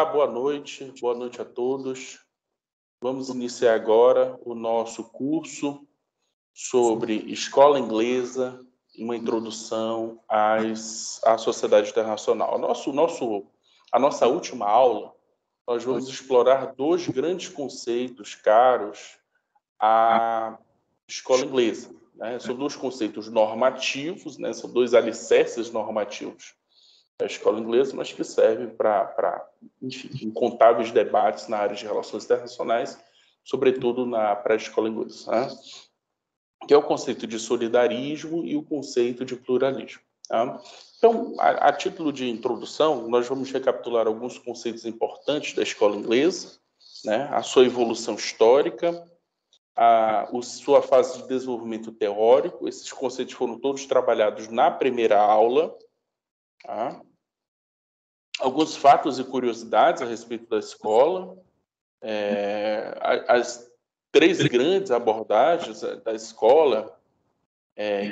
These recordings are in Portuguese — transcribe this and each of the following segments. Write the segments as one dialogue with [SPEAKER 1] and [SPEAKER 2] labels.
[SPEAKER 1] boa noite a todos. Vamos iniciar agora o nosso curso sobre escola inglesa, uma introdução à sociedade internacional. A nossa última aula, nós vamos explorar dois grandes conceitos caros à escola inglesa, né? São dois conceitos normativos, né? São dois alicerces normativos da escola inglesa, mas que servem para, enfim, incontáveis debates na área de relações internacionais, sobretudo para a escola inglesa, né? Que é o conceito de solidarismo e o conceito de pluralismo. Tá? Então, a título de introdução, nós vamos recapitular alguns conceitos importantes da escola inglesa, né? A sua evolução histórica, sua fase de desenvolvimento teórico. Esses conceitos foram todos trabalhados na primeira aula. Tá? Alguns fatos e curiosidades a respeito da escola, as três grandes abordagens da escola,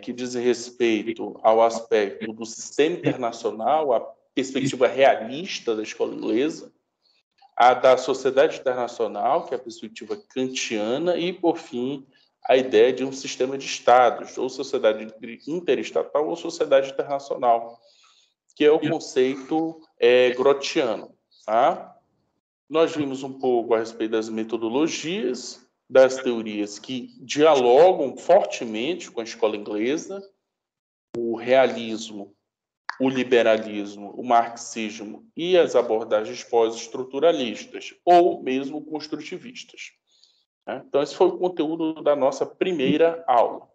[SPEAKER 1] que dizem respeito ao aspecto do sistema internacional, a perspectiva realista da escola inglesa, a da sociedade internacional, que é a perspectiva kantiana, e, por fim, a ideia de um sistema de estados, ou sociedade interestatal ou sociedade internacional, que é o conceito grotiano. Tá? Nós vimos um pouco a respeito das metodologias, das teorias que dialogam fortemente com a escola inglesa, o realismo, o liberalismo, o marxismo e as abordagens pós-estruturalistas, ou mesmo construtivistas. Então, esse foi o conteúdo da nossa primeira aula.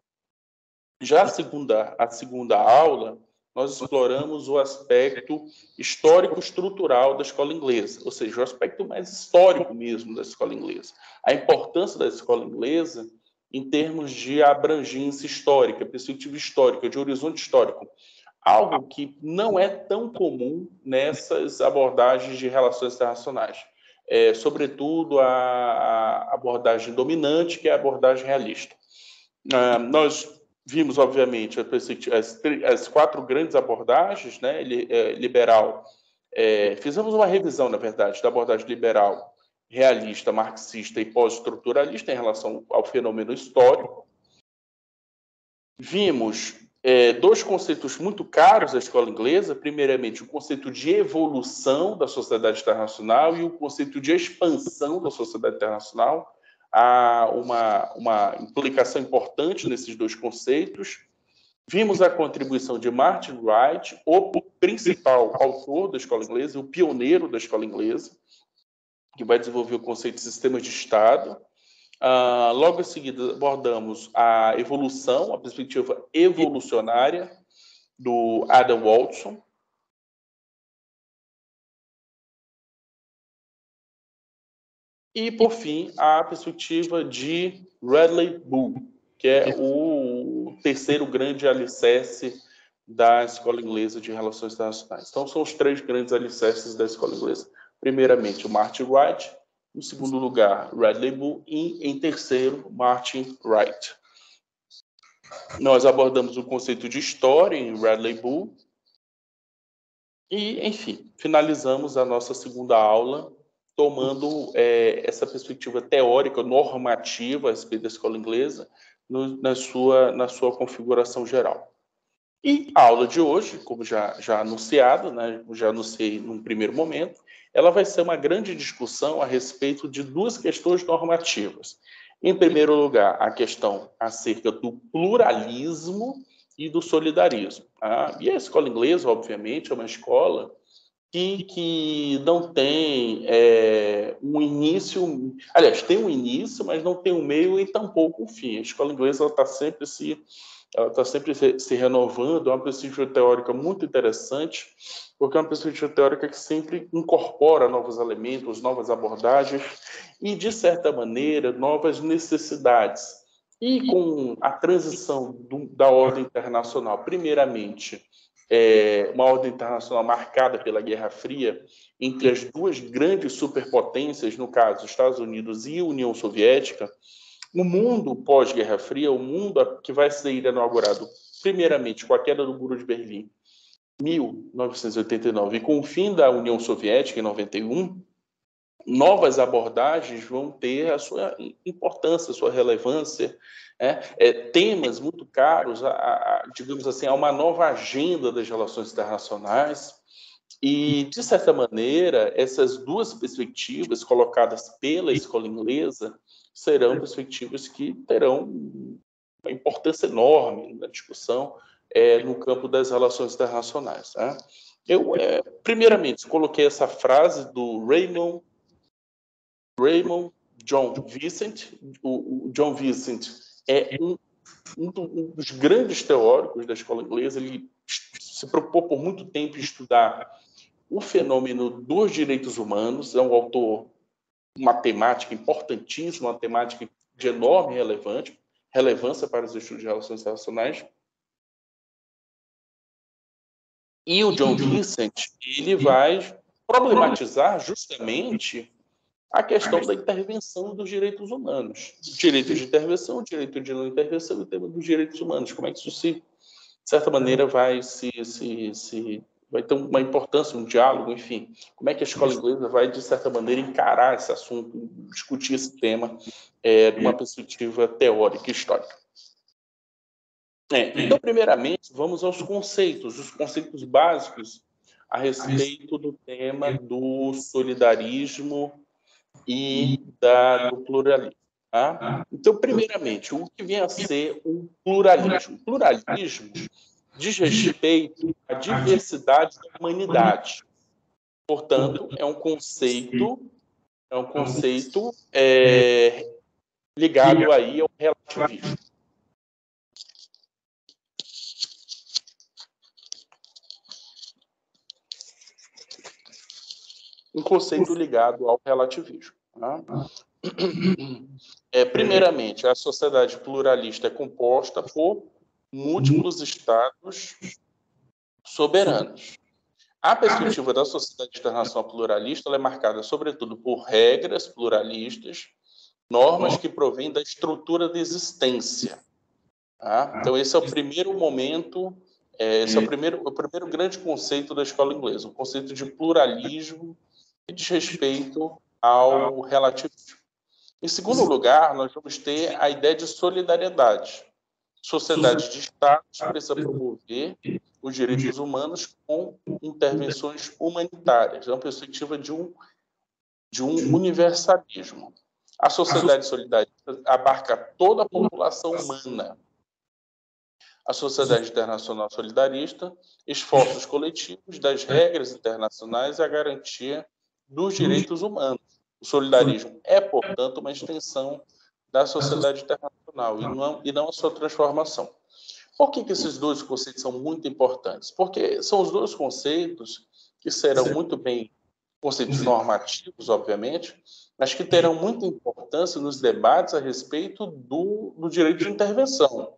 [SPEAKER 1] Já a segunda aula, nós exploramos o aspecto histórico-estrutural da escola inglesa, ou seja, o aspecto mais histórico mesmo da escola inglesa. A importância da escola inglesa em termos de abrangência histórica, perspectiva histórica, de horizonte histórico. Algo que não é tão comum nessas abordagens de relações internacionais. Sobretudo a abordagem dominante, que é a abordagem realista. Nós vimos, obviamente, as quatro grandes abordagens, né? Liberal. Fizemos uma revisão, na verdade, da abordagem liberal, realista, marxista e pós-estruturalista em relação ao fenômeno histórico. Vimos dois conceitos muito caros à escola inglesa. Primeiramente, o conceito de evolução da sociedade internacional e o conceito de expansão da sociedade internacional. Há uma implicação importante nesses dois conceitos. Vimos a contribuição de Martin Wright, o principal autor da escola inglesa, o pioneiro da escola inglesa, que vai desenvolver o conceito de sistemas de Estado. Logo em seguida, abordamos a evolução, a perspectiva evolucionária do Adam Walton. E, por fim, a perspectiva de Radley Bull, que é o terceiro grande alicerce da escola inglesa de relações internacionais. Então, são os três grandes alicerces da escola inglesa. Primeiramente, o Martin Wright. Em segundo lugar, Radley Bull. E, em terceiro, Martin Wright. Nós abordamos o conceito de história em Radley Bull. E, enfim, finalizamos a nossa segunda aula tomando essa perspectiva teórica, normativa a respeito da escola inglesa na sua configuração geral. E a aula de hoje, como já anunciado, né, já anunciei num primeiro momento, ela vai ser uma grande discussão a respeito de duas questões normativas. Em primeiro lugar, a questão acerca do pluralismo e do solidarismo. Tá? E a escola inglesa, obviamente, é uma escola que não tem um início... Aliás, tem um início, mas não tem um meio e tampouco um fim. A escola inglesa está sempre se renovando. É uma perspectiva teórica muito interessante, porque é uma perspectiva teórica que sempre incorpora novos elementos, novas abordagens e, de certa maneira, novas necessidades. E com a transição da ordem internacional, primeiramente, uma ordem internacional marcada pela Guerra Fria entre as duas grandes superpotências, no caso, Estados Unidos e União Soviética, o mundo pós-Guerra Fria, o mundo que vai ser inaugurado primeiramente com a queda do Muro de Berlim 1989 e com o fim da União Soviética, em 91, novas abordagens vão ter a sua importância, a sua relevância, temas muito caros, digamos assim, a uma nova agenda das relações internacionais. E, de certa maneira, essas duas perspectivas colocadas pela escola inglesa serão perspectivas que terão uma importância enorme na discussão no campo das relações internacionais. Tá? Eu, primeiramente, coloquei essa frase do Raymond John Vincent. O John Vincent é um dos grandes teóricos da escola inglesa. Ele se preocupou por muito tempo em estudar o fenômeno dos direitos humanos. É um autor, uma temática importantíssima, uma temática de enorme relevância para os estudos de relações internacionais. E o John Vincent, ele vai problematizar justamente a questão da intervenção dos direitos humanos. Direito de intervenção, direito de não intervenção e o tema dos direitos humanos. Como é que isso, de certa maneira, vai ter uma importância, um diálogo, enfim. Como é que a escola inglesa vai, de certa maneira, encarar esse assunto, discutir esse tema de uma perspectiva teórica e histórica. Então, primeiramente, vamos aos conceitos, os conceitos básicos a respeito do tema do solidarismo e do pluralismo. Tá? Então, primeiramente, o que vem a ser um pluralismo? O pluralismo diz respeito à diversidade da humanidade. Portanto, é um conceito ligado aí ao relativismo. Um conceito ligado ao relativismo. Tá? Primeiramente, a sociedade pluralista é composta por múltiplos estados soberanos. A perspectiva da sociedade internacional pluralista ela é marcada, sobretudo, por regras pluralistas, normas que provêm da estrutura de existência. Tá? Então, esse é o primeiro momento, esse é o primeiro grande conceito da escola inglesa, o conceito de pluralismo que diz respeito ao relativismo. Em segundo lugar, nós vamos ter a ideia de solidariedade. Sociedade de Estados precisa promover os direitos humanos com intervenções humanitárias. É uma perspectiva de um universalismo. A sociedade solidarista abarca toda a população humana. A sociedade internacional solidarista, esforços coletivos das regras internacionais e a garantia dos direitos humanos. O solidarismo é, portanto, uma extensão da sociedade internacional e não a sua transformação. Por que esses dois conceitos são muito importantes? Porque são os dois conceitos que serão muito bem conceitos normativos, obviamente, mas que terão muita importância nos debates a respeito do direito de intervenção.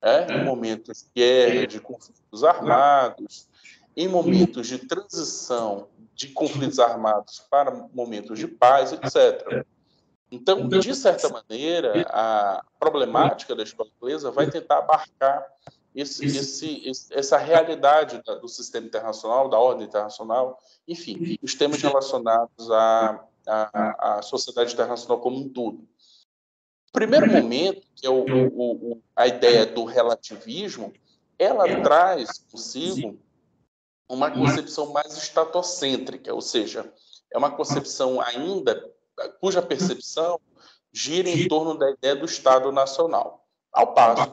[SPEAKER 1] Em momentos de guerra, de conflitos armados, em momentos de transição de conflitos armados para momentos de paz, etc. Então, de certa maneira, a problemática da escola inglesa vai tentar abarcar essa realidade do sistema internacional, da ordem internacional, enfim, os temas relacionados à sociedade internacional como um todo. O primeiro momento, que é a ideia do relativismo, ela traz consigo uma concepção mais estatocêntrica, ou seja, é uma concepção ainda cuja percepção gira em torno da ideia do Estado Nacional, ao passo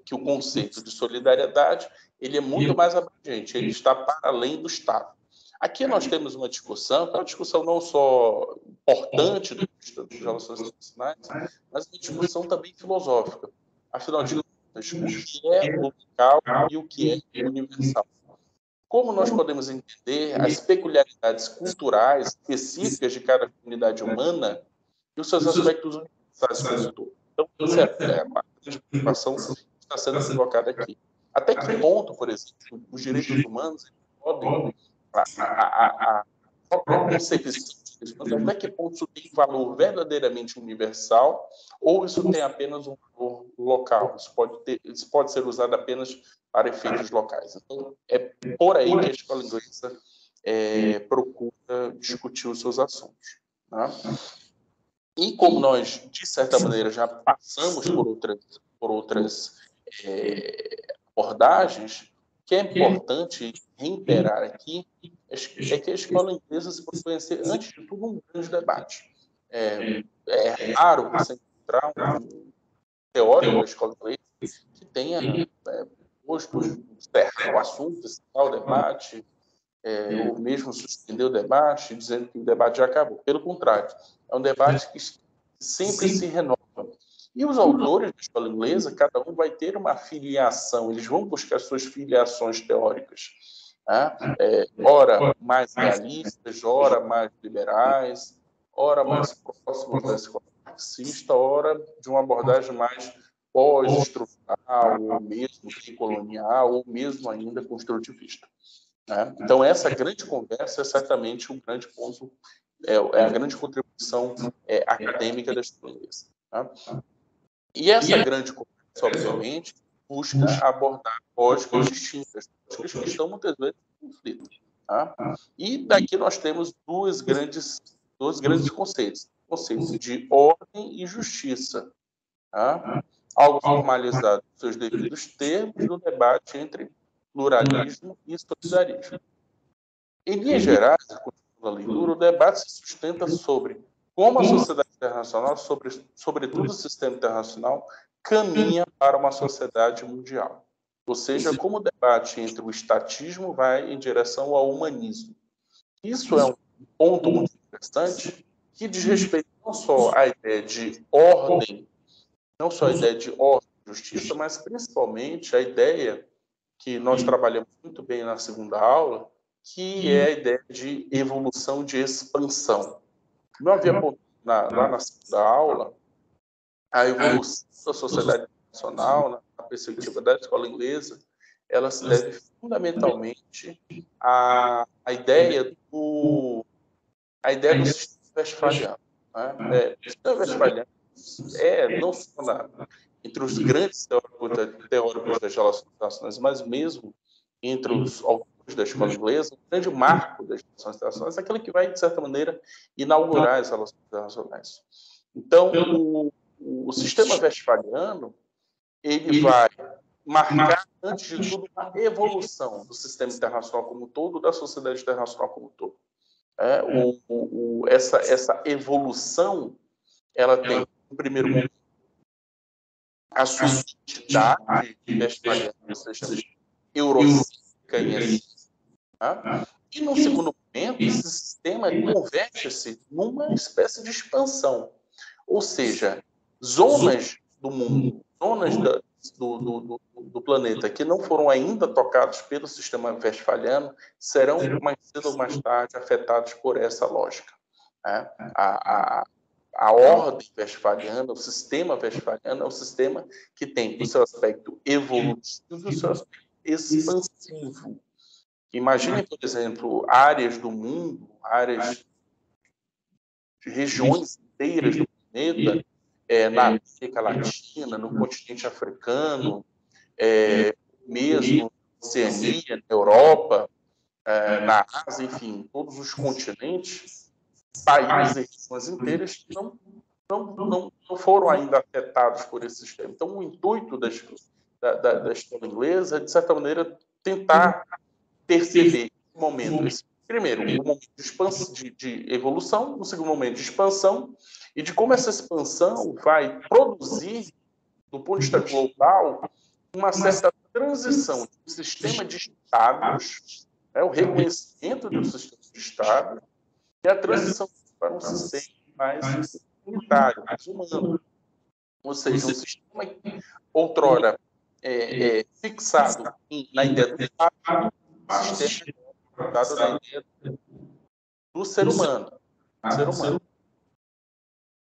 [SPEAKER 1] que o conceito de solidariedade ele é muito mais abrangente, ele está para além do Estado. Aqui nós temos uma discussão, que é uma discussão não só importante das relações internacionais, mas uma discussão também filosófica. Afinal de contas, o que é o local e o que é universal? Como nós podemos entender as peculiaridades culturais específicas de cada comunidade humana e os seus aspectos universais como um todo? Então, essa é uma grande preocupação que está sendo colocada aqui. Até que ponto, por exemplo, os direitos humanos podem própria concepção, até que ponto isso tem valor verdadeiramente universal ou isso tem apenas um valor local, isso pode ser usado apenas para efeitos locais. Então, é por aí que a escola inglesa procura discutir os seus assuntos. Tá? E como nós, de certa maneira, já passamos por outras abordagens, o que é importante reiterar aqui é que a escola inglesa se propõe a ser, antes de tudo, um grande debate. É raro você encontrar um teórico da escola inglesa que tenha posto o assunto, o debate, ou mesmo suspender o debate, dizendo que o debate já acabou. Pelo contrário, é um debate que sempre se renova. E os autores da escola inglesa, cada um vai ter uma filiação, eles vão buscar suas filiações teóricas. Tá? Ora mais realistas, ora mais liberais, ora mais próximos da escola marxista, ora de uma abordagem mais pós-estrutural, ou mesmo colonial, ou mesmo ainda construtivista. Né? Então, essa grande conversa é certamente um grande ponto, é a grande contribuição acadêmica da escola inglesa. Tá? E essa grande conversa, obviamente, busca abordar lógicas distintas, lógicas que estão muitas vezes em conflito. Tá? E daqui nós temos dois grandes conceitos: o conceito de ordem e justiça. Tá? Algo formalizado nos seus devidos termos no debate entre pluralismo e solidarismo. Em linhas gerais, a leitura, o debate se sustenta sobre como a sociedade internacional, sobretudo o sistema internacional, caminha para uma sociedade mundial. Ou seja, como o debate entre o estatismo vai em direção ao humanismo. Isso é um ponto muito interessante que diz respeito não só à ideia de ordem, não só à ideia de ordem e justiça, mas principalmente a ideia que nós trabalhamos muito bem na segunda aula, que é a ideia de evolução, de expansão. Não havia lá na segunda aula a evolução da sociedade internacional, na perspectiva da escola inglesa, ela se deve fundamentalmente à ideia do sistema westphaliano. Né? O sistema westphaliano não só entre os grandes teóricos das relações internacionais, mas mesmo entre os autores da escola inglesa, o grande marco das relações internacionais é aquele que vai, de certa maneira, inaugurar as relações internacionais. Então, o sistema westphaliano ele vai marcar, antes de tudo, uma evolução do sistema internacional como um todo, da sociedade internacional como um todo. Essa evolução, ela tem, no primeiro momento, a sua identidade westphaliana, ou seja, eurocêntrica em essência. Tá? E, no segundo momento, esse sistema converte-se numa espécie de expansão. Ou seja, zonas do mundo, zonas do planeta que não foram ainda tocados pelo sistema westphaliano serão, mais cedo ou mais tarde, afetados por essa lógica. Né? A ordem westphaliana, o sistema westphaliano é um sistema que tem o seu aspecto evolutivo e o seu aspecto expansivo. Imaginem, por exemplo, áreas do mundo, áreas de regiões inteiras do planeta, na América Latina, no continente africano, mesmo na Oceania, na Europa, na Ásia, enfim, todos os continentes, países e regiões inteiras que não foram ainda afetados por esse sistema. Então, o intuito da escola inglesa é, de certa maneira, tentar perceber o momento, primeiro, um momento de evolução, no segundo momento de expansão, e de como essa expansão vai produzir, do ponto de vista global, uma certa transição do sistema de estados, o reconhecimento do sistema de estados, e a transição para um sistema mais unitário, mais humano. Ou seja, um sistema outrora fixado na ideia do Estado, sistema dado na ideia do ser humano.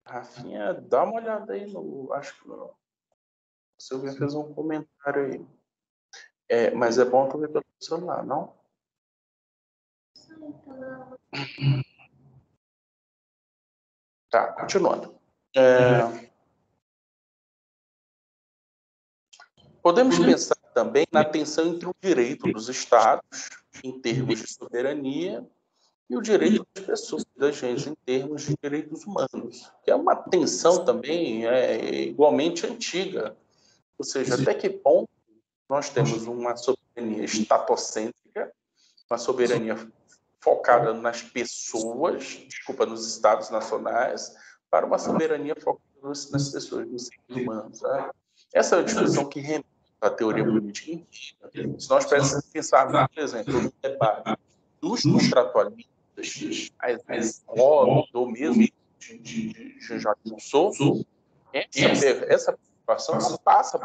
[SPEAKER 1] Rafinha, dá uma olhada aí acho que o Silvia fez um comentário aí. Mas é bom também pelo celular, não? Tá, continuando. Podemos pensar também na tensão entre o direito dos Estados, em termos de soberania, e o direito das pessoas, da gente, em termos de direitos humanos, que é uma tensão também igualmente antiga. Ou seja, até que ponto nós temos uma soberania estatocêntrica, uma soberania focada nas pessoas, nos estados nacionais, para uma soberania focada nas pessoas, nos seres humanos. Né? Essa é uma discussão que remete à teoria política inteira. Se nós pensarmos, por exemplo, no debate dos contratualistas, as Hobbes, ou mesmo de Jean-Jacques Rousseau, essa preocupação se passa,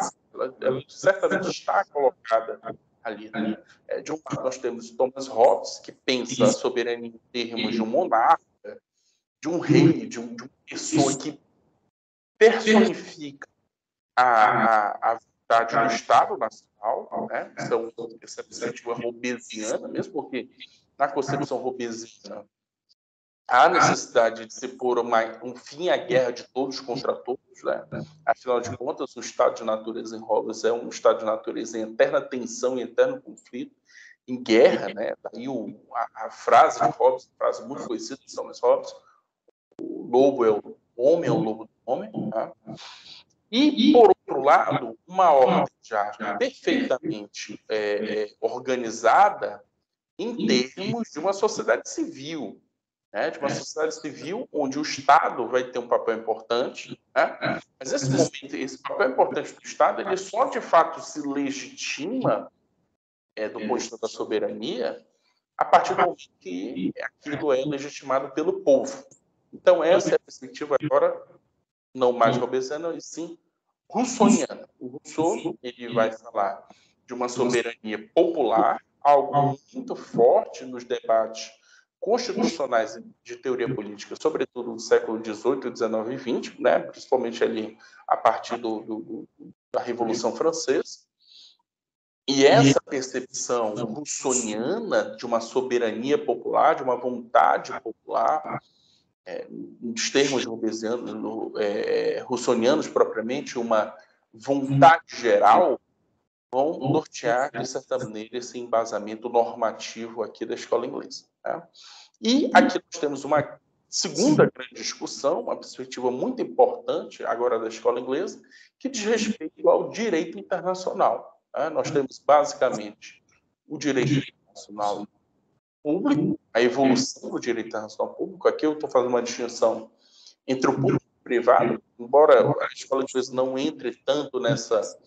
[SPEAKER 1] ela certamente está colocada ali. Né? De um lado, nós temos Thomas Hobbes, que pensa a soberania em termos de um monarca, de um rei, de uma pessoa que personifica a vontade do Estado nacional. Né? Essa perspectiva hobbesiana, mesmo porque na concepção hobbesiana há necessidade de se pôr um fim à guerra de todos contra todos. Né? Afinal de contas, o estado de natureza em Hobbes é um estado de natureza em eterna tensão e eterno conflito, em guerra. Né? Daí a frase de Hobbes, frase muito conhecida de Thomas Hobbes, o lobo é o homem, é o lobo do homem. Né? E, por outro lado, uma ordem já perfeitamente organizada em termos de uma sociedade civil, né? De uma sociedade civil onde o Estado vai ter um papel importante, né? Mas esse papel importante do Estado, ele só de fato se legitima do ponto de vista da soberania a partir do momento que aquilo é legitimado pelo povo. Então, essa é a perspectiva agora, não mais hobbesiana, e sim russoniana. O Rousseau, ele vai falar de uma soberania popular, algo muito forte nos debates constitucionais de teoria política, sobretudo no século XVIII, XIX e XX, né? Principalmente ali a partir da Revolução Francesa. E essa percepção russoniana de uma soberania popular, de uma vontade popular, nos termos russonianos propriamente, uma vontade geral, vão nortear, de certa maneira, esse embasamento normativo aqui da escola inglesa. Né? E aqui nós temos uma segunda grande discussão, uma perspectiva muito importante agora da escola inglesa, que diz respeito ao direito internacional. Né? Nós temos, basicamente, o direito internacional público, a evolução do direito internacional público. Aqui eu estou fazendo uma distinção entre o público e o privado, embora a escola inglesa não entre tanto nessa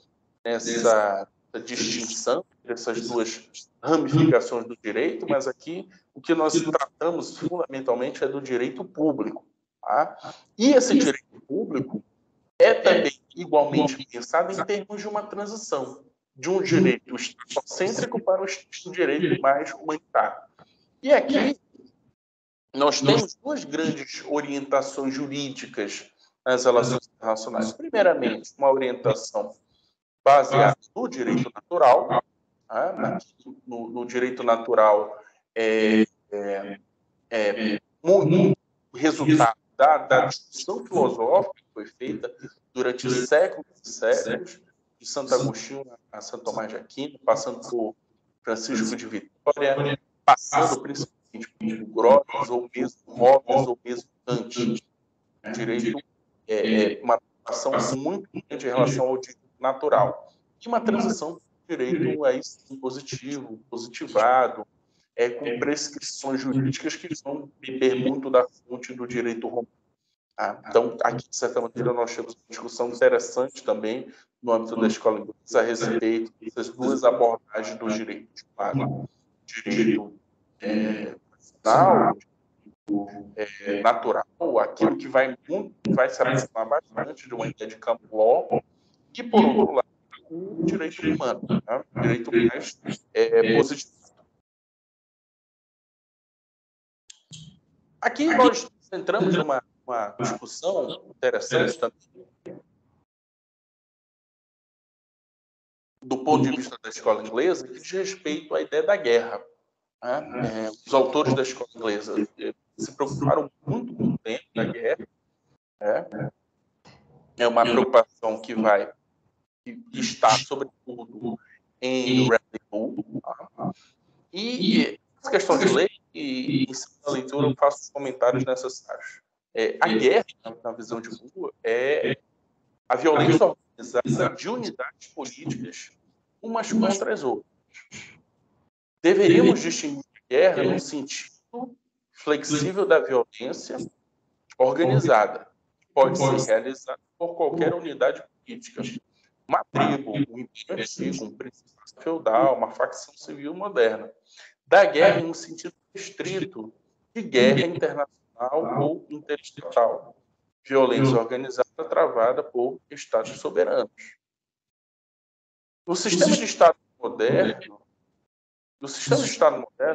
[SPEAKER 1] distinção dessas duas ramificações do direito, mas aqui o que nós tratamos fundamentalmente é do direito público. Tá? E esse direito público é também igualmente pensado em termos de uma transição de um direito estocêntrico para um direito mais humanitário. E aqui nós temos duas grandes orientações jurídicas nas relações internacionais. Primeiramente, uma orientação baseada no direito natural. No direito natural muito resultado da discussão filosófica que foi feita durante séculos e séculos, de Santo Agostinho a Santo Tomás de Aquino, passando por Francisco de Vitória, passando principalmente por Grotius, ou mesmo Hobbes, ou mesmo Kant. O direito uma preocupação muito grande em relação ao direito natural. E uma transição do direito positivo, positivado, com prescrições jurídicas que vão beber muito da fonte do direito romano. Então, aqui, de certa maneira, nós temos uma discussão interessante também no âmbito da escola inglesa a respeito dessas duas abordagens do direito. Direito nacional, natural, aquilo que vai se aproximar bastante de uma ideia de campo law, e, por outro lado, o direito humano, né? O direito mais positivo. Aqui nós entramos numa discussão interessante também, do ponto de vista da escola inglesa, que diz respeito à ideia da guerra. né? Os autores da escola inglesa se preocuparam muito com o tempo da guerra. Né? É uma preocupação que está, sobretudo, em Bradley Bull. Tá? E essa questão de lei, e em segunda leitura eu faço os comentários necessários. A guerra, na visão de Bull, é a violência organizada de unidades políticas umas contra as outras. Deveríamos distinguir a guerra no sentido flexível da violência organizada, que pode ser realizada por qualquer unidade política. Uma tribo, um império antigo, um principado feudal, uma facção civil moderna. Da guerra em um sentido restrito de guerra internacional ou interestatal. Violência organizada travada por estados soberanos. No sistema de Estado moderno,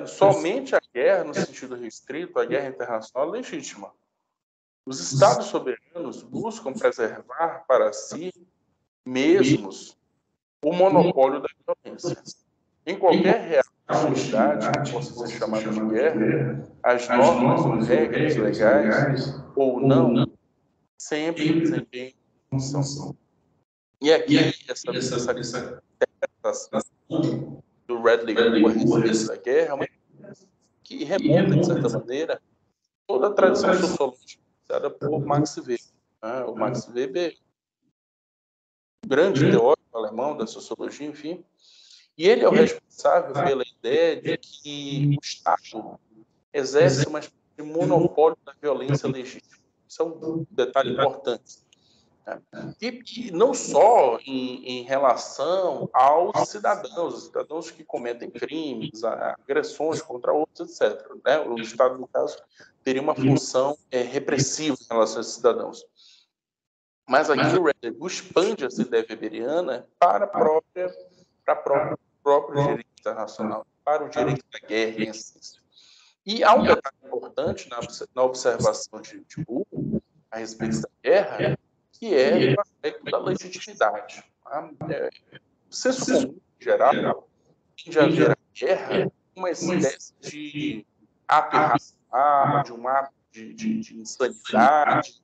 [SPEAKER 1] somente a guerra, no sentido restrito, a guerra internacional é legítima. Os estados soberanos buscam preservar para si mesmos o monopólio da violência. Em qualquer real unidade que possa ser chamada de guerra, as normas ou regras legais ou não sempre desempenham função. E aqui, essa interpretação do Bradley Bull a respeito da guerra é uma que remonta, de certa maneira, toda a tradição sociológica dada por Max Weber. O Max Weber, grande teórico alemão da sociologia, enfim, e ele é o responsável pela ideia de que o Estado exerce uma espécie de monopólio da violência legítima. Isso é um detalhe importante. E não só em relação aos cidadãos que cometem crimes, agressões contra outros, etc. Né? O Estado, no caso, teria uma função repressiva em relação a esses cidadãos. Mas aqui o Bradley Bull expande essa ideia weberiana para o próprio direito internacional, para o direito da guerra em essência. E há um detalhe importante na observação de Bull a respeito da guerra, que é o aspecto da legitimidade. O senso comum, em geral, tende a ver a guerra uma espécie de ato irracional, de um ato de insanidade,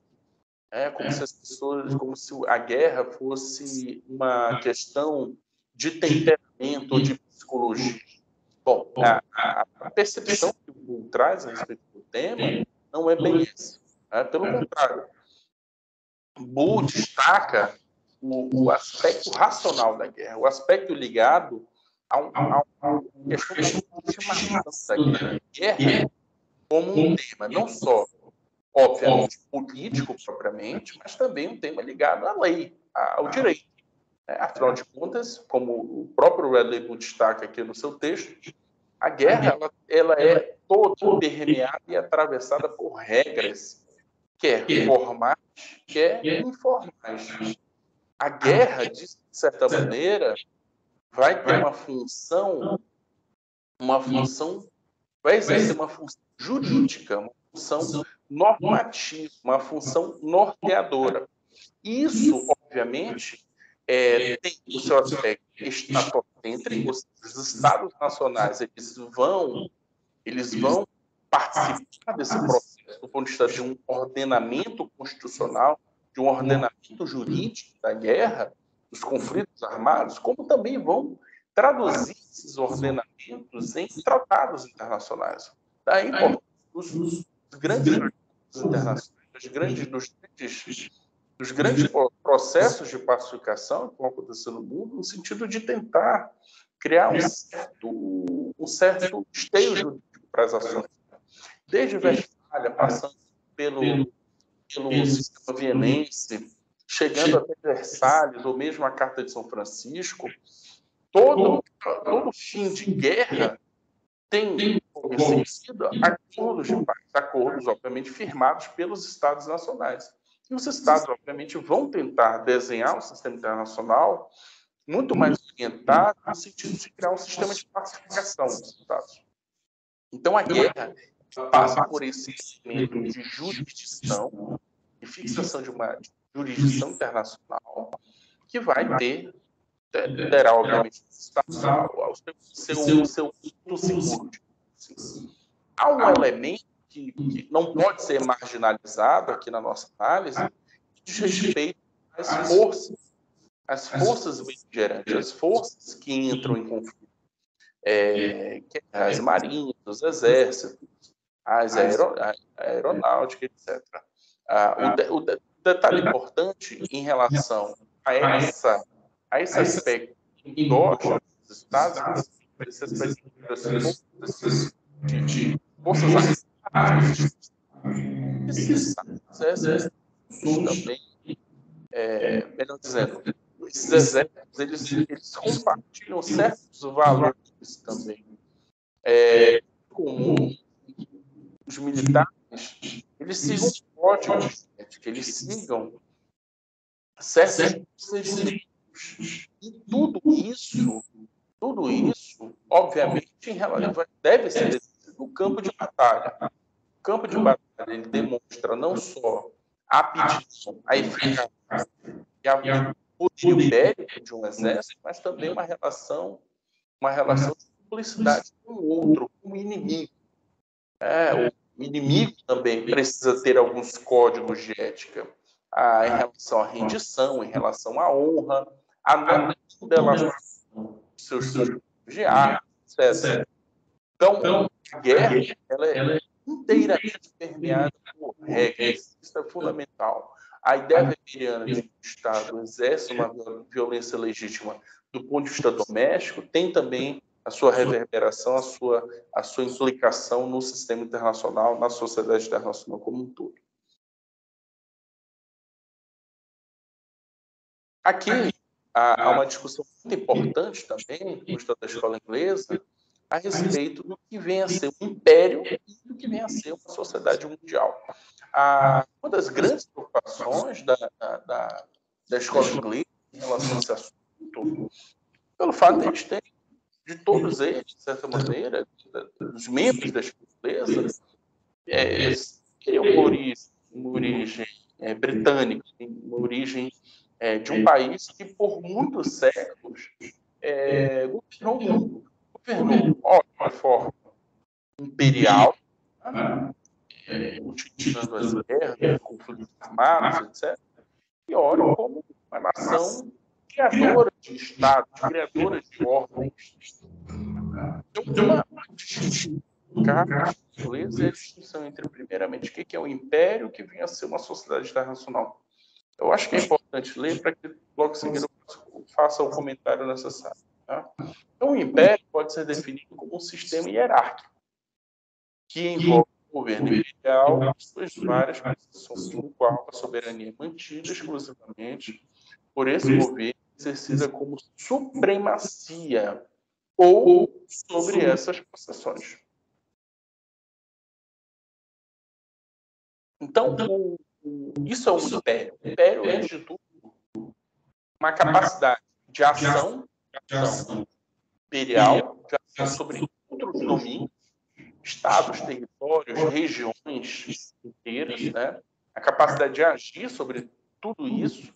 [SPEAKER 1] como se a guerra fosse uma questão de temperamento ou de psicologia. Bom, a percepção que o Bull traz a respeito do tema não é bem essa. Pelo contrário, Bull destaca o aspecto racional da guerra, o aspecto ligado a uma questão de legitimação da guerra. Guerra como um tema, não só, obviamente, político propriamente, mas também um tema ligado à lei, ao direito. Afinal de contas, como o próprio Bradley Bull destaca aqui no seu texto, a guerra ela é toda permeada e atravessada por regras, quer formais, quer informais. A guerra, de certa maneira, vai ter uma função, vai exercer uma função jurídica, uma função normativa, uma função norteadora. Isso, obviamente, tem o seu aspecto estatocêntrico, os estados nacionais eles vão participar desse processo do ponto de vista de um ordenamento constitucional, de um ordenamento jurídico da guerra, dos conflitos armados, como também vão traduzir esses ordenamentos em tratados internacionais. Daí, os grandes tratados internacionais, dos grandes processos de pacificação que vão acontecer no mundo, no sentido de tentar criar um certo esteio jurídico para as ações. Desde Westfália, passando pelo sistema vienense, chegando até Versalhes, ou mesmo a Carta de São Francisco, todo fim de guerra tem obedecido acordos de paz, acordos, obviamente, firmados pelos Estados nacionais. E os Estados, obviamente, vão tentar desenhar um sistema internacional muito mais orientado no sentido de criar um sistema de pacificação dos Estados. Então, a guerra passa por esse elemento de jurisdição, de fixação de uma jurisdição internacional, que terá, obviamente, o seu ponto seguro. assim. Há um elemento que não pode ser marginalizado aqui na nossa análise, que diz respeito às forças beligerantes, as forças que entram em conflito. As marinhas, os exércitos, a aeronáutica, etc. O detalhe importante em relação a esse aspecto endógeno dos Estados, esse aspecto de forças armadas, esses Estados também, melhor dizendo, esses exércitos, eles compartilham certos valores também. É comum os militares, eles sigam códigos, que eles sigam certos procedimentos. E tudo isso, obviamente, deve ser decidido no campo de batalha. O campo de batalha, ele demonstra não só a aptidão, a eficácia e o poderio bélico de um exército, mas também uma relação de cumplicidade com o outro, com o inimigo. O inimigo também precisa ter alguns códigos de ética em relação à rendição, em relação à honra, à não delação dos seus companheiros de arma, etc. Então, a guerra ela é inteiramente permeada por regras. Isso é fundamental. A ideia weberiana de que o Estado exerce uma violência legítima do ponto de vista doméstico tem também a sua reverberação, a sua implicação no sistema internacional, na sociedade internacional como um todo. Aqui há uma discussão muito importante também, no estudo da escola inglesa, a respeito do que vem a ser um império e do que vem a ser uma sociedade mundial. Uma das grandes preocupações da escola inglesa em relação a esse assunto, pelo fato de eles terem, de todos eles, de certa maneira, os membros da escola inglesa, eles teriam uma origem britânica, uma origem de um país que, por muitos séculos, governou o mundo. Governou de forma imperial, utilizando as guerras, conflitos armados, etc. E ora como uma nação criadora de Estado, criadora de ordens. Então, uma distinção inglesa é a distinção entre, primeiramente, o que é o império, que vinha a ser uma sociedade internacional. Eu acho que é importante ler para que logo em seguida eu faça o comentário necessário. Tá? Então, o império pode ser definido como um sistema hierárquico que envolve o governo imperial e suas várias posições, no qual a soberania é mantida exclusivamente por esse governo, exercida como supremacia ou sobre essas possessões. Então, isso é um império. O império é, antes de tudo, uma capacidade de ação imperial, de ação sobre outros domínios, estados, territórios, regiões inteiras, né? A capacidade de agir sobre tudo isso.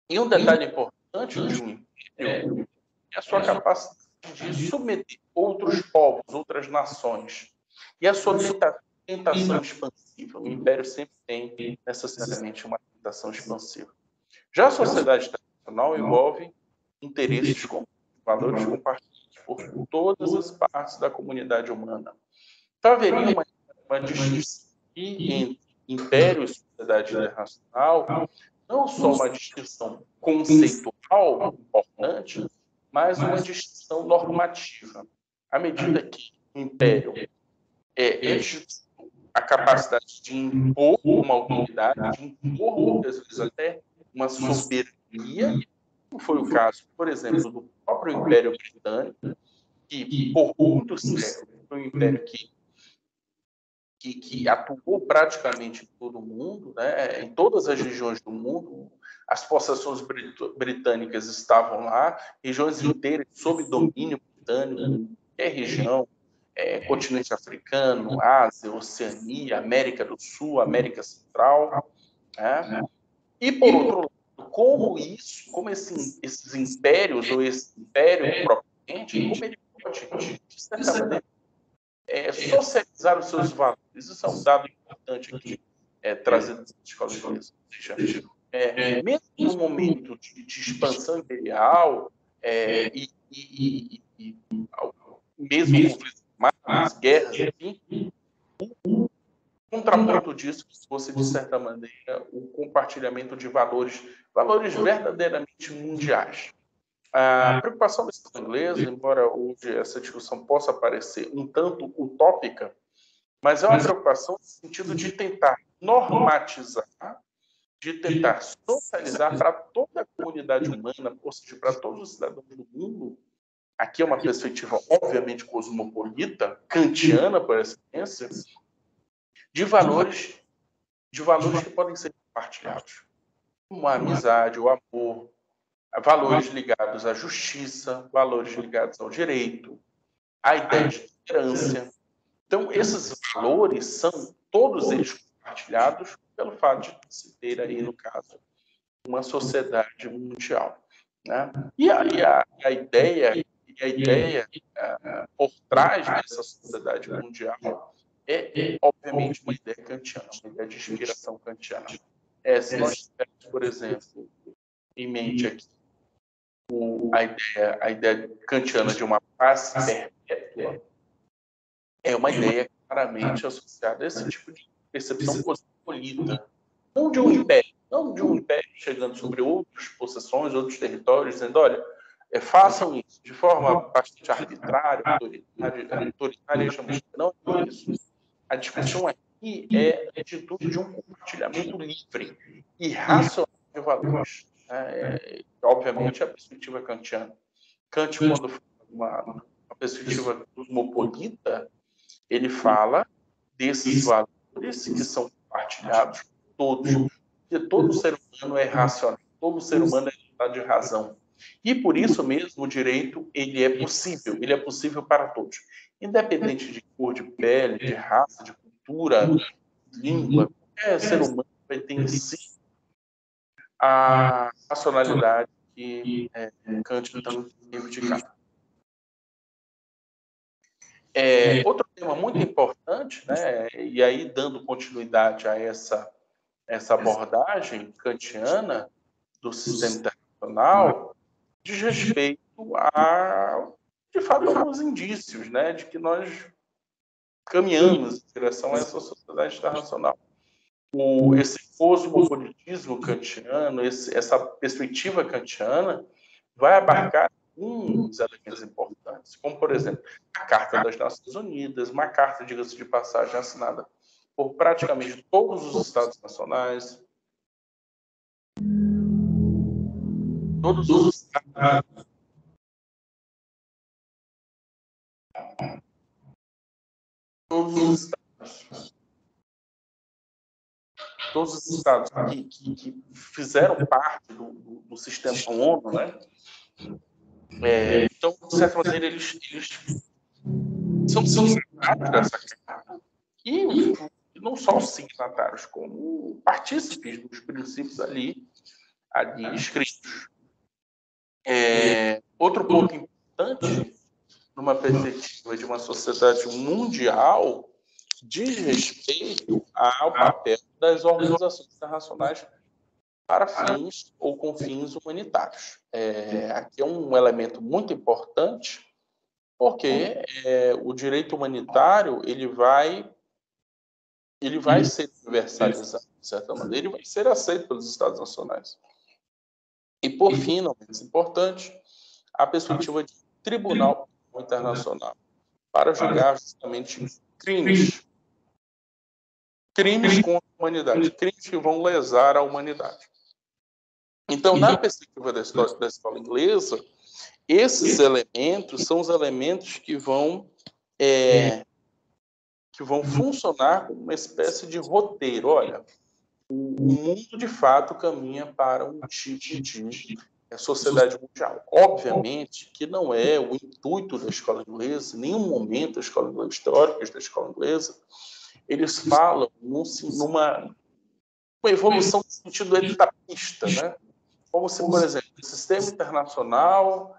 [SPEAKER 1] E um detalhe importante de um império é a sua capacidade de submeter outros povos, outras nações. E a sua tentação expansiva. O império sempre tem necessariamente uma tentação expansiva. Já a sociedade internacional envolve interesses comuns, valores compartilhados por todas as partes da comunidade humana. Então, haveria uma distinção entre império e sociedade internacional, não só uma distinção conceitual importante, mas uma distinção normativa. À medida que o império a capacidade de impor uma autoridade, de impor muitas vezes até uma soberania, como foi o caso, por exemplo, do próprio Império Britânico, que por muitos séculos foi um império que atuou praticamente em todo o mundo, né? Em todas as regiões do mundo, as possessões britânicas estavam lá, regiões inteiras sob domínio britânico, qualquer região, continente africano, Ásia, Oceania, América do Sul, América Central, né? E por outro lado, como esses impérios ou esse império propriamente, como ele pode, de certa maneira, socializar os seus valores. Isso é um dado importante aqui, trazido da escola inglesa. Ou seja, mesmo no momento de expansão imperial, mesmo conflitos armados, guerras, enfim, o contraponto disso fosse, de certa maneira, o compartilhamento de valores verdadeiramente mundiais. A preocupação da escola inglesa, embora hoje essa discussão possa parecer um tanto utópica, mas é uma preocupação no sentido de tentar normatizar, de tentar socializar para toda a comunidade humana, ou seja, para todos os cidadãos do mundo. Aqui é uma perspectiva, obviamente, cosmopolita, kantiana, por excelência, de valores que podem ser compartilhados, como a amizade, o amor, valores ligados à justiça, valores ligados ao direito, à ideia de tolerância. Então, esses valores são todos eles compartilhados pelo fato de se ter aí, no caso, uma sociedade mundial, né? E a ideia por trás dessa sociedade mundial obviamente, uma ideia kantiana, uma ideia de inspiração kantiana. Se nós tivermos, por exemplo, em mente aqui a ideia kantiana de uma paz perpétua, é uma ideia claramente associada a esse tipo de percepção cosmopolita, não de um império chegando sobre outras possessões, outros territórios, dizendo, olha, façam isso de forma bastante arbitrária, autoritária, não é isso. A discussão aqui é a atitude de um compartilhamento livre e racional de valores. Obviamente, a perspectiva kantiana. Kant, quando fala uma perspectiva cosmopolita, ele fala desses valores que são compartilhados por todos. Porque todo ser humano é racional, todo ser humano é dotado de razão. E por isso mesmo o direito ele é possível para todos. Independente de cor de pele, de raça, de cultura, de língua, qualquer ser humano vai ter em si a racionalidade que Kant tanto reivindicava. Outro tema muito importante, né, e aí dando continuidade a essa abordagem kantiana do sistema internacional, diz respeito a, de fato, alguns indícios, né, de que nós caminhamos em direção a essa sociedade internacional. Esse cosmopolitismo kantiano, essa perspectiva kantiana, vai abarcar alguns elementos importantes, como, por exemplo, a Carta das Nações Unidas, uma carta, diga-se de passagem, assinada por praticamente todos os Estados nacionais, todos os Estados que fizeram parte do sistema ONU, né? Então, de certa maneira, eles são signatários dessa carta e não só signatários, como partícipes dos princípios ali escritos. Outro ponto importante, numa perspectiva de uma sociedade mundial, diz respeito ao papel das organizações internacionais para fins ou com fins humanitários. Aqui é um elemento muito importante, porque o direito humanitário ele vai ser universalizado, de certa maneira, ele vai ser aceito pelos Estados nacionais. E, por fim, não menos importante, a perspectiva de tribunal internacional para julgar justamente crimes contra a humanidade, crimes que vão lesar a humanidade. Então, na perspectiva da escola inglesa, esses elementos são os elementos que vão funcionar como uma espécie de roteiro. Olha, o mundo, de fato, caminha para um tipo de sociedade mundial. Obviamente que não é o intuito da escola inglesa, em nenhum momento da escola inglesa, os teóricos da escola inglesa, eles falam numa evolução no sentido etapista, né? Como se, por exemplo, o sistema internacional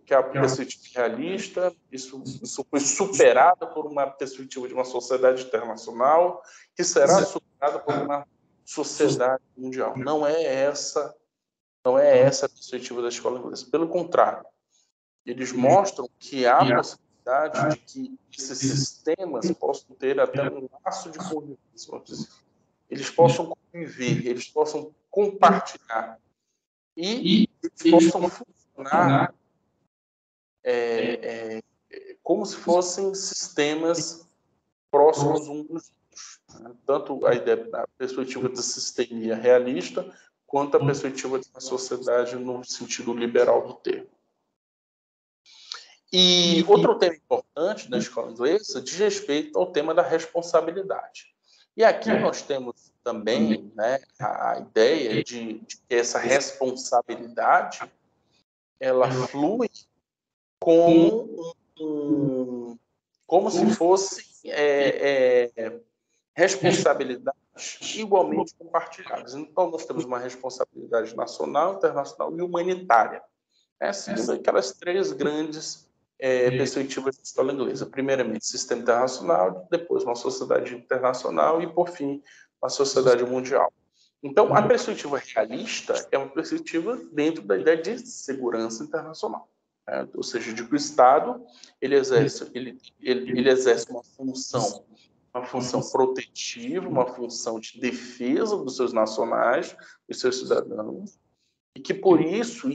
[SPEAKER 1] que é a perspectiva realista, isso foi superado por uma perspectiva de uma sociedade internacional, que será superada por uma sociedade mundial. Não é essa a perspectiva da escola inglesa. Pelo contrário, eles mostram que há a possibilidade de que esses sistemas possam ter até um laço de convivência, vamos dizer. Eles possam conviver, eles possam compartilhar e eles possam funcionar como se fossem sistemas próximos uns dos outros. Tanto a perspectiva da sistemia realista, quanto a perspectiva de uma sociedade no sentido liberal do termo. E outro tema importante da escola inglesa diz respeito ao tema da responsabilidade. E aqui nós temos também, né, a ideia de que essa responsabilidade ela flui como se fossem responsabilidades igualmente compartilhadas. Então, nós temos uma responsabilidade nacional, internacional e humanitária, segundo aquelas três grandes perspectivas da escola inglesa. Primeiramente, sistema internacional, depois uma sociedade internacional e, por fim, uma sociedade mundial. Então, a perspectiva realista é uma perspectiva dentro da ideia de segurança internacional. Ou seja, de que o Estado ele exerce uma função protetiva, uma função de defesa dos seus nacionais, dos seus cidadãos, e que por isso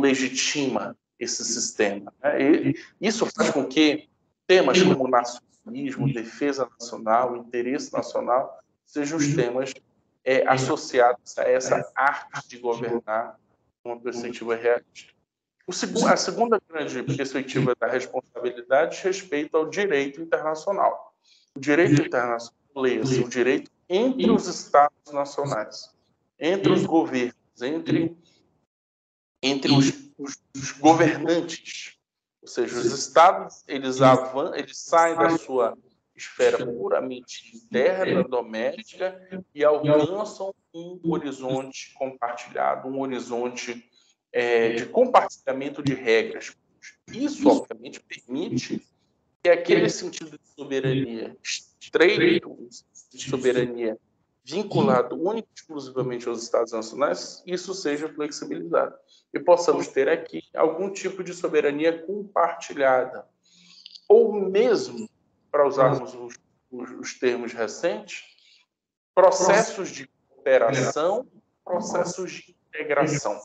[SPEAKER 1] legitima esse sistema. E isso faz com que temas como nacionalismo, defesa nacional, interesse nacional sejam os temas associados a essa arte de governar com uma perspectiva realista. A segunda grande perspectiva da responsabilidade diz respeito ao direito internacional. O direito internacional, leia-se, o direito entre os Estados nacionais, entre os governos, entre os governantes. Ou seja, os Estados eles saem da sua esfera puramente interna, doméstica, e alcançam um horizonte compartilhado, um horizonte de compartilhamento de regras. Isso, obviamente, permite que aquele sentido de soberania estreito, de soberania vinculado única e exclusivamente aos Estados nacionais, isso seja flexibilizado. E possamos ter aqui algum tipo de soberania compartilhada. Ou mesmo, para usarmos os termos recentes, processos de cooperação, processos de integração.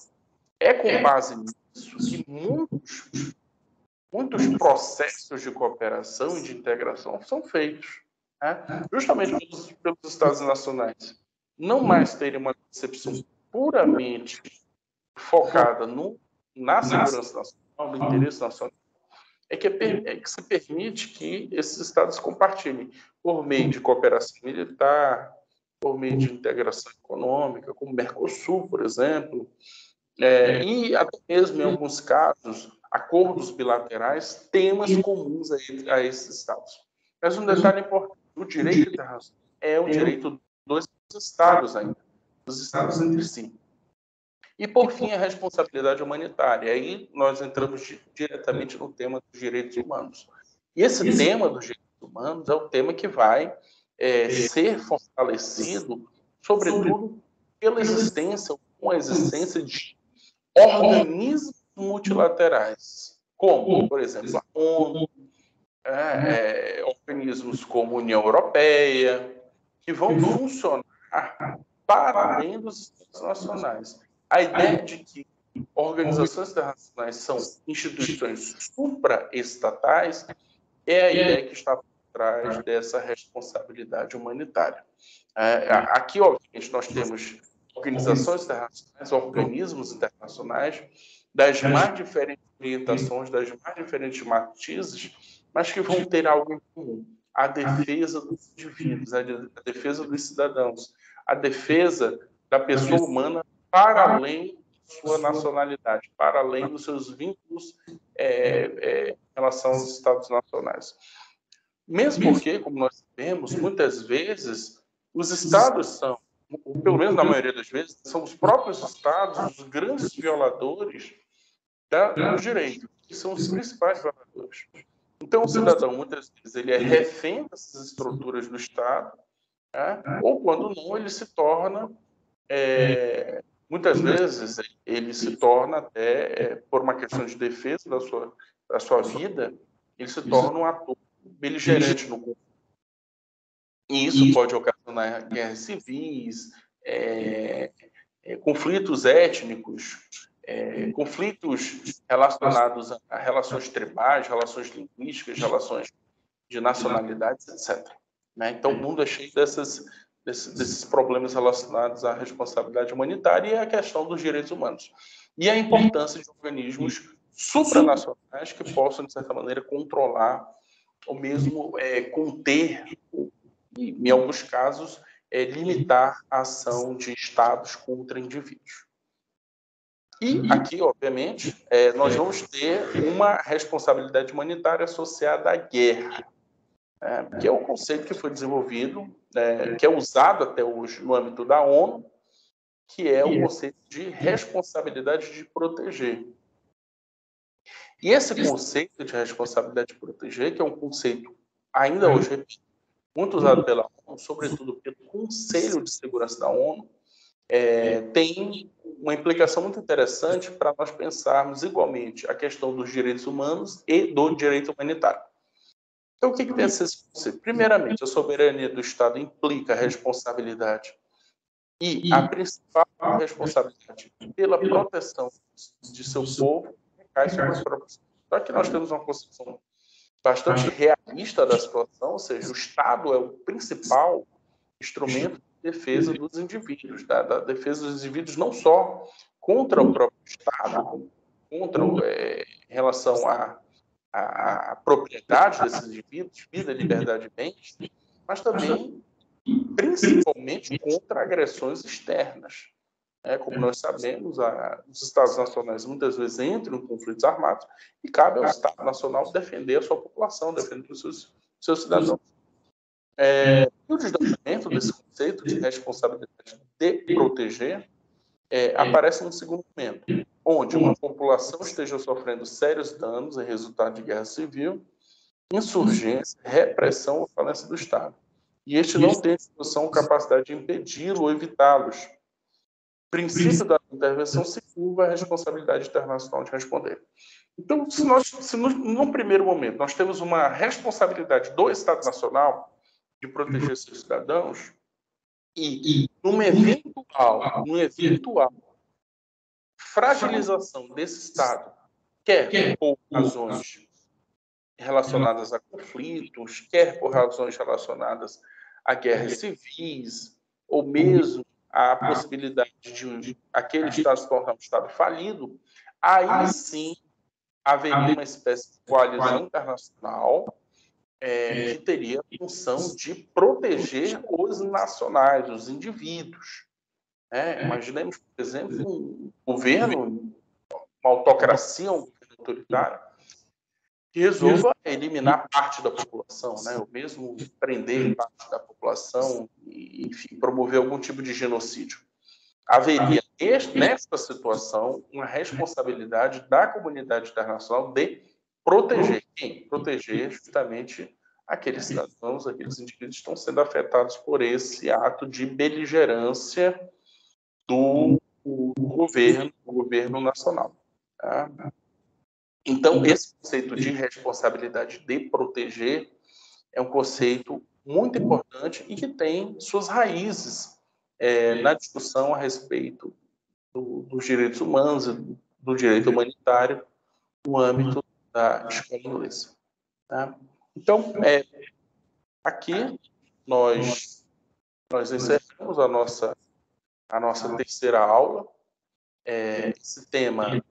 [SPEAKER 1] É com base nisso que muitos processos de cooperação e de integração são feitos, justamente pelos Estados nacionais não mais terem uma concepção puramente focada na segurança nacional, no interesse nacional, que se permite que esses Estados compartilhem por meio de cooperação militar, por meio de integração econômica, como o Mercosul, por exemplo, e até mesmo, em alguns casos, acordos bilaterais, temas comuns a esses Estados. Mas um detalhe importante, o direito internacional é o direito dos Estados ainda, dos Estados entre si. E, por fim, a responsabilidade humanitária. Aí nós entramos diretamente no tema dos direitos humanos. E esse tema dos direitos humanos é o tema que vai ser fortalecido, sobretudo, pela existência, com a existência de organismos multilaterais, como, por exemplo, a ONU, organismos como a União Europeia, que vão funcionar para além dos Estados nacionais. A ideia de que organizações internacionais são instituições supraestatais é a ideia que está por trás dessa responsabilidade humanitária. Aqui, obviamente, nós temos organizações internacionais, organismos internacionais, das mais diferentes orientações, das mais diferentes matizes, mas que vão ter algo em comum: a defesa dos indivíduos, a defesa dos cidadãos, a defesa da pessoa humana para além da sua nacionalidade, para além dos seus vínculos em relação aos Estados nacionais. Mesmo porque, como nós sabemos, muitas vezes os Estados são, ou pelo menos na maioria das vezes, são os próprios Estados os grandes violadores dos direitos. que são os principais valores. Então, o cidadão, muitas vezes, ele é refém dessas estruturas do Estado, né? Ou, quando não, ele se torna, muitas vezes, ele se torna até, por uma questão de defesa da sua vida, ele se torna um ator beligerante no conflito. E isso pode ocasionar guerras civis, conflitos étnicos, conflitos relacionados a relações tribais, relações linguísticas, relações de nacionalidades, etc. Né? Então, o mundo é cheio desses problemas relacionados à responsabilidade humanitária e à questão dos direitos humanos. E a importância de organismos supranacionais que possam, de certa maneira, controlar ou mesmo conter, e, em alguns casos, limitar a ação de Estados contra indivíduos. E aqui, obviamente, nós vamos ter uma responsabilidade humanitária associada à guerra, que é o conceito que foi desenvolvido, que é usado até hoje no âmbito da ONU, que é o conceito de responsabilidade de proteger. E esse conceito de responsabilidade de proteger, que é um conceito, ainda hoje, muito usado pela ONU, sobretudo pelo Conselho de Segurança da ONU, tem uma implicação muito interessante para nós pensarmos igualmente a questão dos direitos humanos e do direito humanitário. Então, o que tem esse conceito? Primeiramente, a soberania do Estado implica a responsabilidade, e a principal responsabilidade pela proteção de seu povo recai sobre os próprios. Só que nós temos uma concepção bastante realista da situação, ou seja, o Estado é o principal instrumento de defesa dos indivíduos, da defesa dos indivíduos não só contra o próprio Estado, contra em relação à propriedade desses indivíduos, vida, liberdade e bens, mas também, principalmente, contra agressões externas. Como nós sabemos, os Estados nacionais muitas vezes entram em conflitos armados e cabe ao Estado nacional defender a sua população, defender os seus cidadãos. O desdobramento desse conceito de responsabilidade de proteger aparece no segundo momento, onde uma população esteja sofrendo sérios danos em resultado de guerra civil, insurgência, repressão ou falência do Estado. E este não tem disposição ou capacidade de impedi-lo ou evitá-los. O princípio da intervenção se curva à responsabilidade internacional de responder. Então, se num primeiro momento nós temos uma responsabilidade do Estado Nacional de proteger seus cidadãos, e numa eventual fragilização desse Estado, quer por razões relacionadas a conflitos, quer por razões relacionadas a guerras civis, ou mesmo a possibilidade de aquele Estado se tornar um Estado falido, aí sim haveria uma espécie de coalizão internacional que teria a função de proteger os nacionais, os indivíduos. Imaginemos, por exemplo, um governo, uma autocracia, um governo autoritário, que resolva eliminar parte da população, ou mesmo prender parte da população e, enfim, promover algum tipo de genocídio. Haveria, nesta situação, uma responsabilidade da comunidade internacional de proteger quem? Proteger justamente aqueles cidadãos, aqueles indivíduos que estão sendo afetados por esse ato de beligerância do governo nacional. Tá? Então, esse conceito de responsabilidade de proteger é um conceito muito importante e que tem suas raízes na discussão a respeito dos direitos humanos e do direito humanitário no âmbito da escola inglesa. Tá? Então, aqui nós encerramos a nossa terceira aula. Esse tema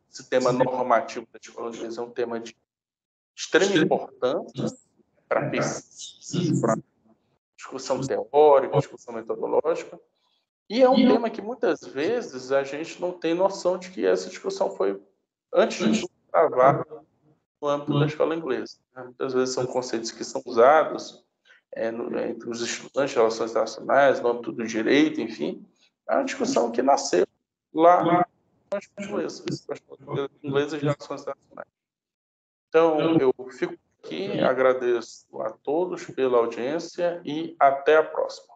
[SPEAKER 1] normativo da escola inglesa é um tema de extrema importância para pesquisa, para discussão teórica, discussão metodológica, e é um tema que muitas vezes a gente não tem noção de que essa discussão foi, antes de tudo, travada no âmbito da escola inglesa. Muitas vezes são conceitos que são usados entre os estudantes de relações internacionais, no âmbito do direito, enfim. É uma discussão que nasceu lá com as inglesas de relações internacionais. Então, eu fico aqui, agradeço a todos pela audiência e até a próxima.